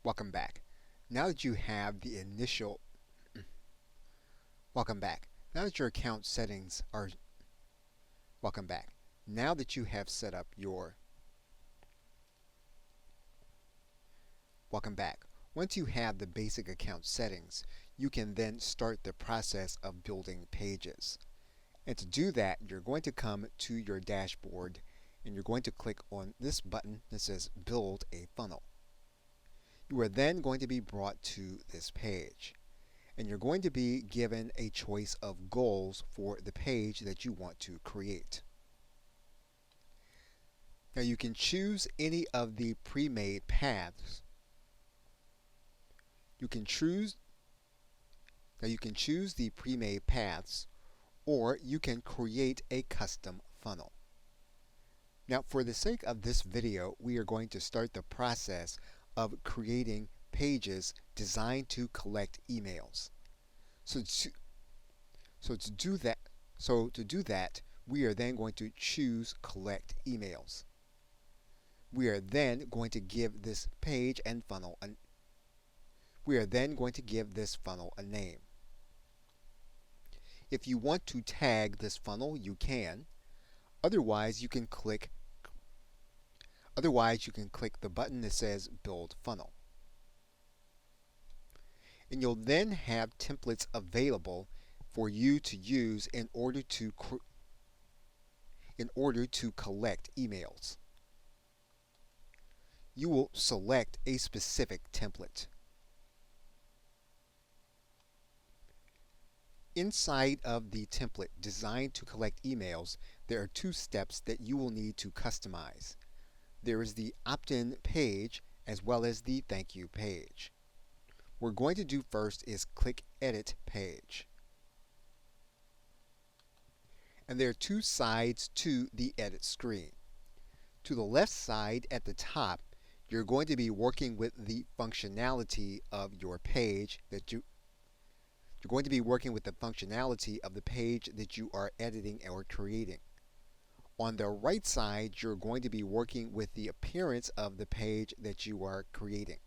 Welcome back. Now that you have the initial welcome back. Now that your account settings are welcome back. Now that you have set up your welcome back. Once you have the basic account settings, you can then start the process of building pages. And to do that, you're going to come to your dashboard and you're going to click on this button that says Build a Funnel. You are then going to be brought to this page. And you're going to be given a choice of goals for the page that you want to create. Now you can choose any of the pre-made paths. You can choose the pre-made paths, or you can create a custom funnel. Now for the sake of this video, we are going to start the process of creating pages designed to collect emails. So to do that, we are then going to choose collect emails. We are then going to give this page and funnel a name. If you want to tag this funnel, you can. Otherwise, you can click the button that says Build Funnel. And you'll then have templates available for you to use in order to collect emails. You will select a specific template. Inside of the template designed to collect emails, there are two steps that you will need to customize. There is the opt-in page as well as the thank you page. What we're going to do first is click Edit Page. And there are two sides to the edit screen. To the left side at the top, you're going to be working with the functionality of your page you're going to be working with the functionality of the page that you are editing or creating. On the right side, you're going to be working with the appearance of the page that you are creating.